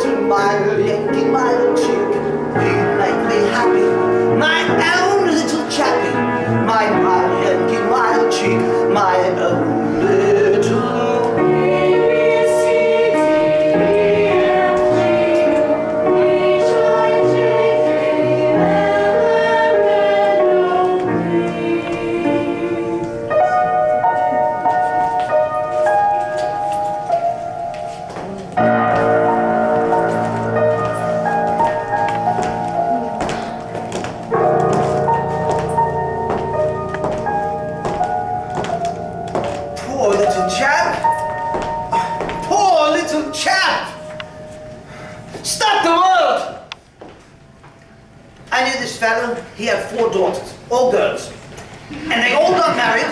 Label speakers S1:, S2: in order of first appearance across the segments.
S1: little mile, Yankee Mile chick. You make me happy, my own little chappie. My Yankee Mile chick, my own little. He had 4 daughters, all girls. And they all got married,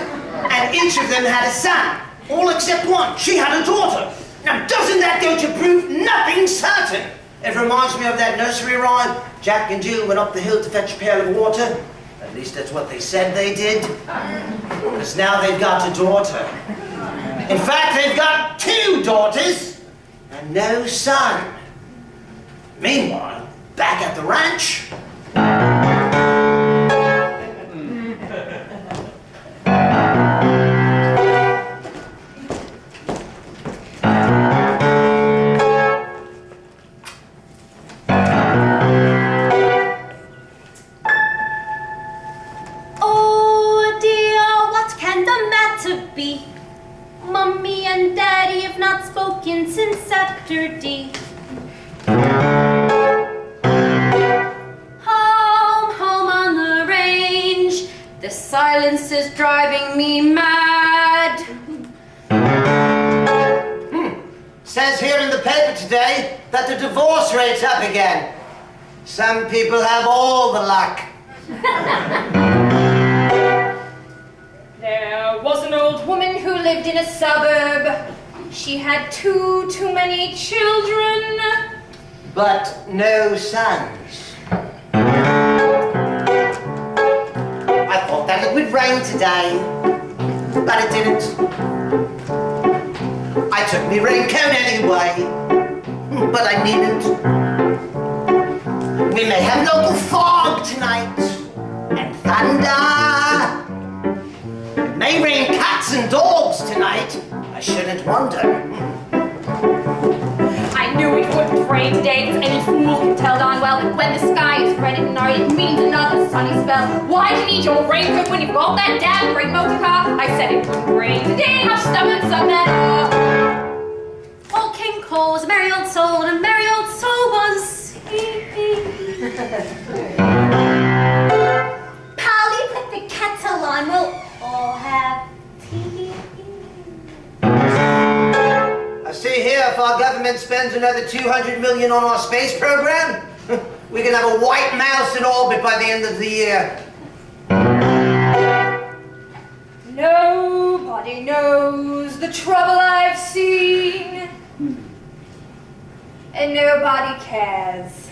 S1: and each of them had a son. All except one. She had a daughter. Now, doesn't that go to prove nothing certain? It reminds me of that nursery rhyme. Jack and Jill went up the hill to fetch a pail of water. At least that's what they said they did. Because now they've got a daughter. In fact, they've got 2 daughters and no son. Meanwhile, back at the ranch,
S2: since Saturday. Home on the range. The silence is driving me mad.
S1: Says here in the paper today that the divorce rate's up again. Some people have all the luck.
S2: There was an old woman who lived in a suburb. She had too many children.
S1: But no sons. I thought that it would rain today, but it didn't. I took my raincoat anyway, but I needn't. We may have local fog tonight, and thunder. It may rain cats and dogs tonight. I shouldn't wonder.
S2: I knew it wouldn't rain today, because any fool can tell darn well that when the sky is red at night, it means another sunny spell. Why do you need your raincoat when you've got that damn great motor car? I said it wouldn't rain today. How stubborn some men are. Old King Cole was a merry old soul, and a merry old soul was he. Polly, put the kettle on. We'll all have tea.
S1: I see here, if our government spends another $200 million on our space program, we can have a white mouse in orbit by the end of the year.
S2: Nobody knows the trouble I've seen, and nobody cares.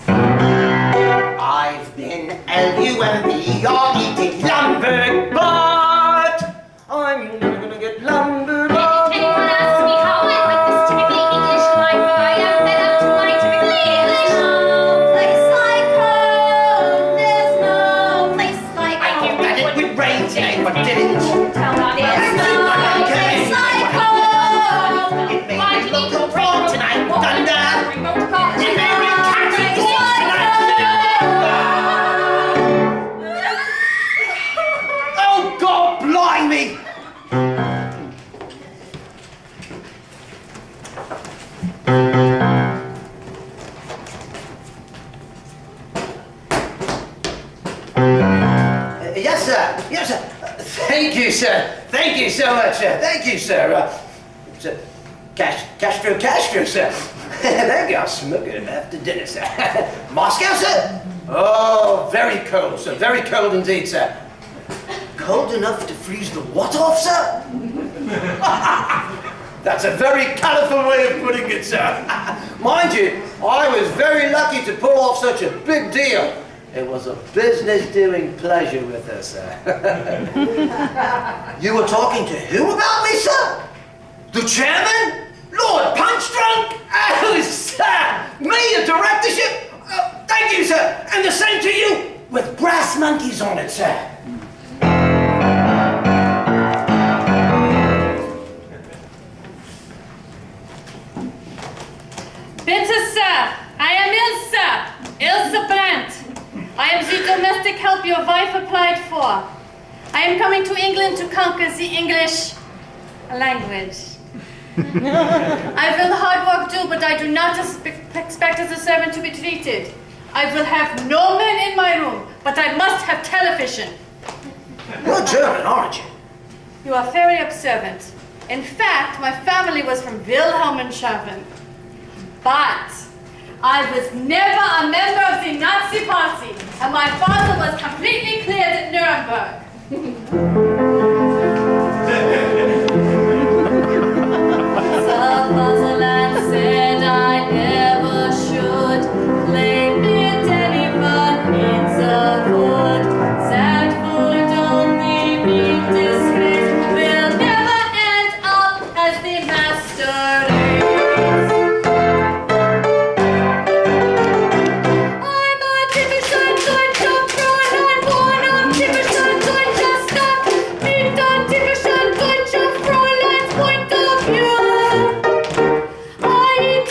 S1: I've been L-U-M-B-R eating lumber, but I'm never gonna get lumbered up.
S2: Anyone asks me how I like this typically English life, I am fed up to my typically English. No place like home, there's no place like home.
S1: I knew that it would rain today, but didn't.
S2: Tell me there's no place like home.
S1: It made
S2: Why
S1: me
S2: do you
S1: look
S2: need your
S1: wrong
S2: raincoat?
S1: tonight,
S2: What
S1: thunder.
S2: remote car?
S1: And there are cats and dogs tonight. Oh, God, blimey! Yes, sir. Yes, sir. Thank you, sir. Thank you so much, sir. Thank you, sir. Sir, Castro, sir. There you go, smoking after dinner, sir. Moscow, sir? Oh, very cold, sir. Very cold indeed, sir. Cold enough to freeze the what off, sir? That's a very colourful way of putting it, sir. Mind you, I was very lucky to pull off such a big deal. It was a business-doing pleasure with her, sir. You were talking to who about me, sir? The chairman? Lord Punchdrunk? Oh, sir! the same to you, with brass monkeys on it, sir.
S2: Bitte, sir, I am Ilse Brandt. I am the domestic help your wife applied for. I am coming to England to conquer the English language. I will hard work do, but I do not expect as a servant to be treated. I will have no men in my room, but I must have television.
S1: You're German, aren't you?
S2: You are very observant. In fact, my family was from Wilhelmshaven. But I was never a member of the Nazi Party, and my father was completely cleared at Nuremberg. Sutherland said I never should play with anyone needs a wood. That would only mean disgrace. Will never end up as the master race. I'm a typischer deutscher Fräulein, born of typischer deutscher Stadt. Mit a typischer deutscher Fräuleins point of view.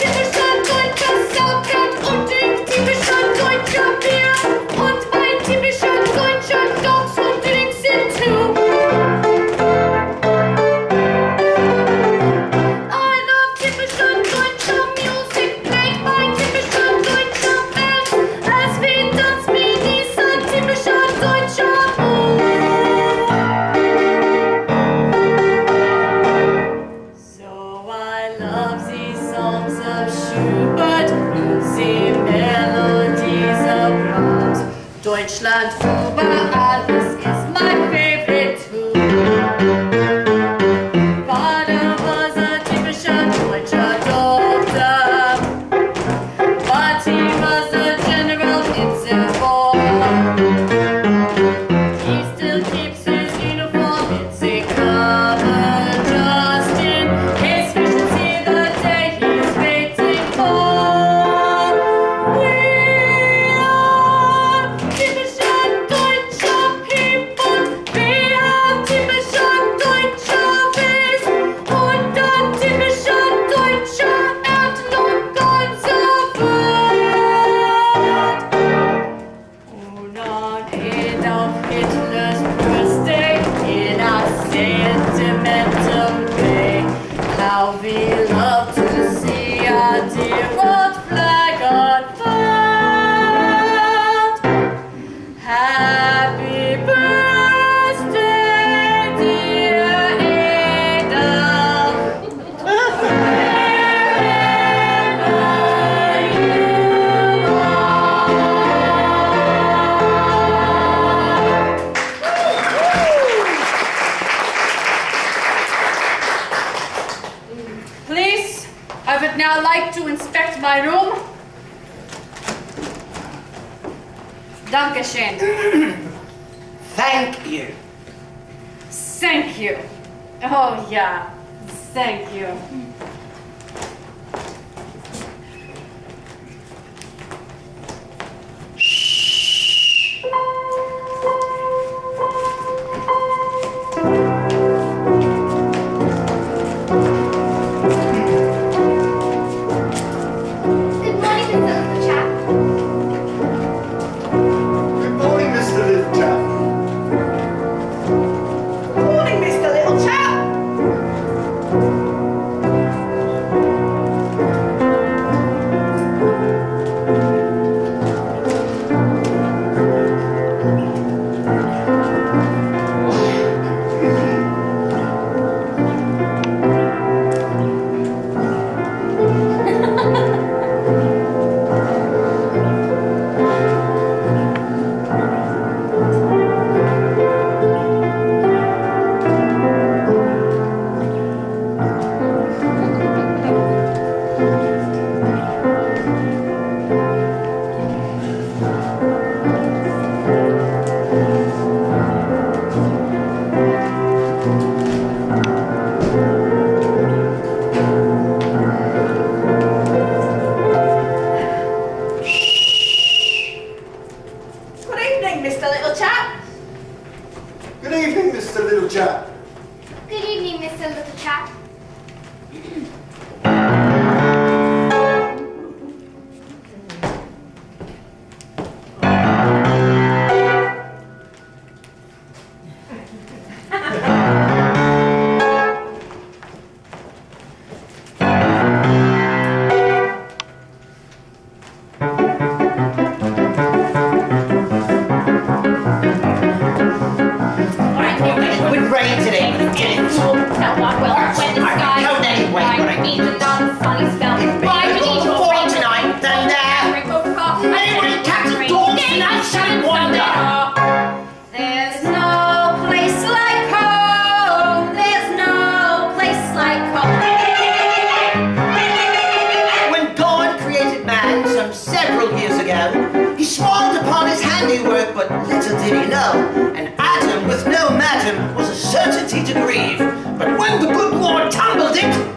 S2: Typischer deutscher Sauerkraut und trink typischer deutscher Bier. Und mein typischer deutscher Dogs und drinks it too. I love typischer deutscher music played by typischer deutscher Bands. As we dance me dieser typischer deutscher So I love the songs of Schubert und die Melodies of Brahms. Deutschland über alles is my favorite too. Father was a typischer deutscher doctor, but he was a general in the war. He still keeps his uniform in the cupboard just in case we should see the day he's waiting for. We are typischer deutscher people. We are typischer deutscher Wes und ein typischer deutscher Erdlook unser Welt. Und on Adolf Hitler's birthday in a sentimental way, how we love to see our dear old flag unfurled. Happy birthday, dear Adolf. Wherever you Please, I would now like to inspect my room. Dankeschön.
S1: Thank you.
S2: Thank you. Oh, yeah. Thank you.
S3: Good morning, Mr. Little Chap.
S4: Good morning, Mr. Little Chap.
S1: Morning, Mr. Little Chap. Adam several years ago. He smiled upon his handiwork, but little did he know, and Adam with no madam was a certainty to grieve. But when the good Lord tumbled it,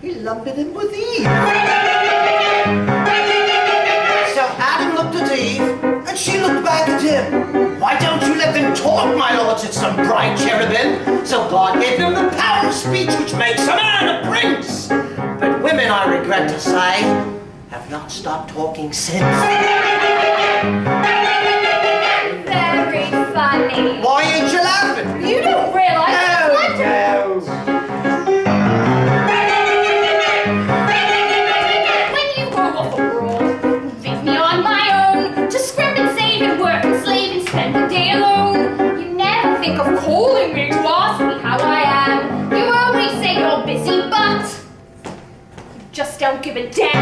S1: he lumbered him with Eve. So Adam looked at Eve, and she looked back at him. Why don't you let them talk, my lord, said some bright cherubim. So God gave them the power of speech which makes a man a prince. But women, I regret to say, have not stopped talking since.
S2: Very funny.
S1: Why ain't you laughing?
S2: You don't realize it's
S1: No.
S2: when you go off abroad, leave me on my own to scrimp and save and work and slave and spend the day alone. You never think of calling me to ask me how I am. You always say you're busy, but you just don't give a damn.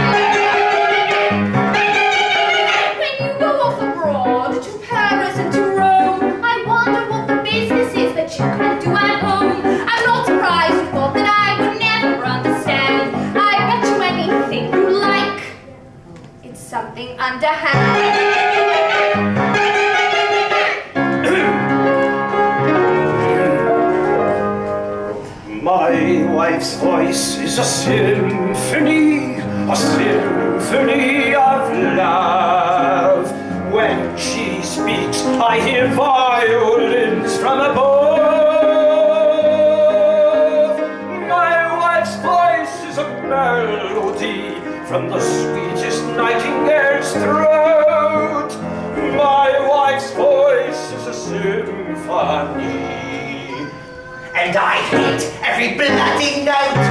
S2: When you go off abroad to Paris and to Rome, I wonder what the business is that you can do at home. I'm not surprised you thought that I would never understand. I bet you anything you like. It's something underhand.
S5: My wife's voice is a symphony of love. When she speaks, I hear violins from above. My wife's voice is a melody from the sweetest nightingale's throat. My wife's voice is a symphony.
S1: And I hate every bloody note.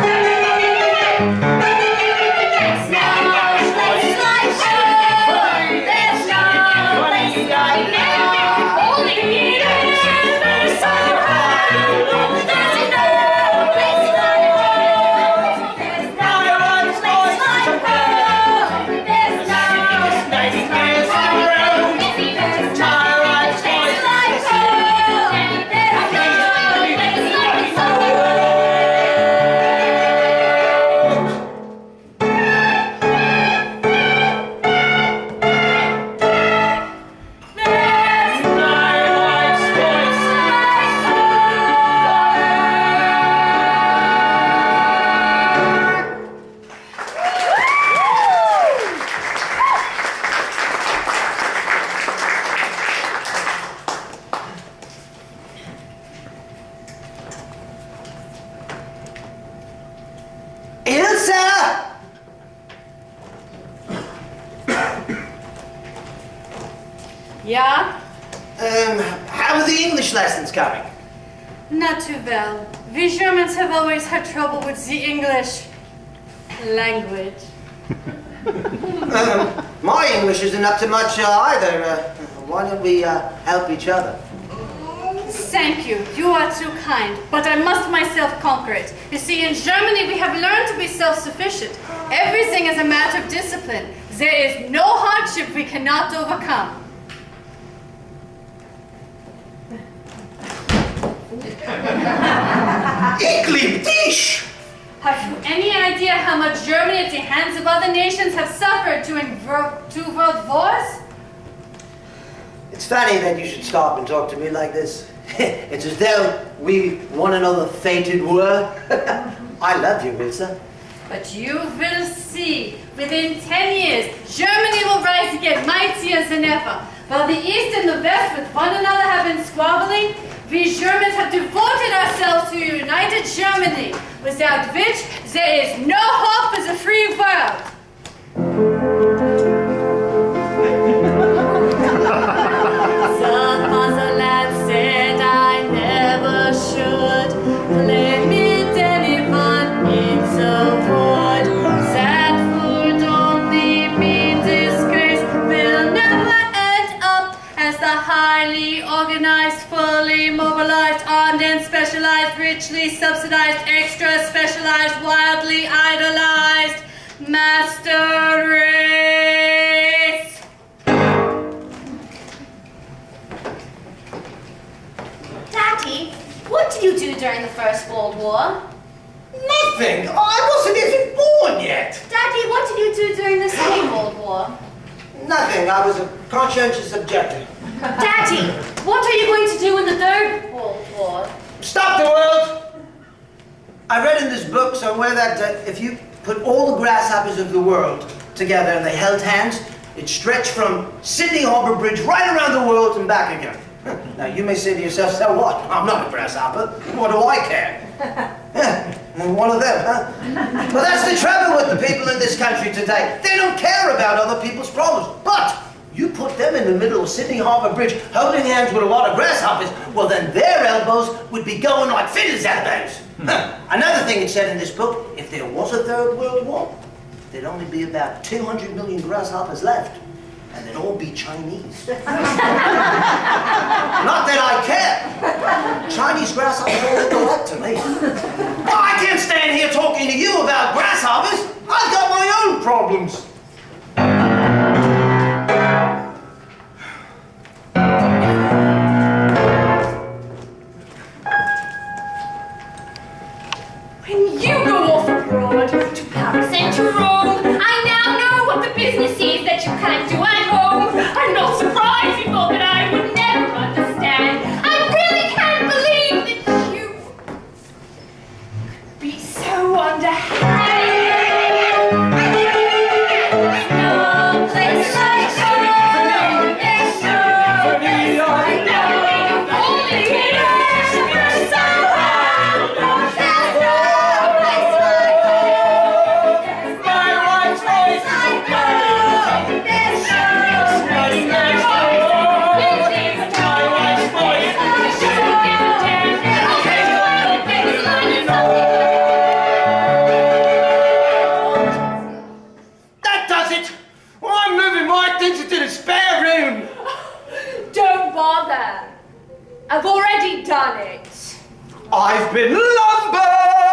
S6: Yeah?
S1: How are the English lessons going?
S6: Not too well. We Germans have always had trouble with the English language.
S1: My English isn't up to much either. Why don't we help each other?
S6: Thank you. You are too kind. But I must myself conquer it. You see, in Germany we have learned to be self-sufficient. Everything is a matter of discipline. There is no hardship we cannot overcome.
S1: Ich lieb dich!
S6: Have you any idea how much Germany at the hands of other nations have suffered during two world wars?
S1: It's funny that you should stop and talk to me like this. It's as though we won another fated war. I love you, Wilson.
S6: But you will see, within 10 years, Germany will rise again, mightier than ever. While the East and the West with one another have been squabbling, we Germans have devoted ourselves to a united Germany, without which there is no hope for the free world. The fatherland said I never should limit anyone in the world. That would only mean disgrace. We'll never end up as the highly organized, fully mobilized, armed and specialized, richly subsidized, extra specialized, wildly idolized master race.
S2: Daddy, what did you do during the First World War?
S1: Nothing! I wasn't even born yet!
S2: Daddy, what did you do during the Second World War?
S1: Nothing. I was a conscientious objector.
S6: Daddy, what are you going to do in the Third World War?
S1: Stop the world! I read in this book somewhere that if you put all the grasshoppers of the world together and they held hands, it stretched from Sydney Harbour Bridge right around the world and back again. Now you may say to yourself, so what? I'm not a grasshopper. What do I care? Yeah, one of them, huh? Well, that's the trouble with the people in this country today. They don't care about other people's problems. But you put them in the middle of Sydney Harbour Bridge holding hands with a lot of grasshoppers, well then their elbows would be going like fiddler's elbows. Another thing it said in this book, if there was a Third World War, there'd only be about 200 million grasshoppers left. And they'd all be Chinese. Not that I care. Chinese grasshoppers all look alike to me. Oh, I can't stand here talking to you about grasshoppers. I've got my own problems.
S2: When you go off abroad to Paris and to Rome, I now know what the business is that you can't do at home. I'm not surprised you thought that I would never understand. I really can't believe that you could be so underhand. No place like home, there's no place like home. Only here, somehow. Don't bother. I've already done it.
S5: I've been lumbered!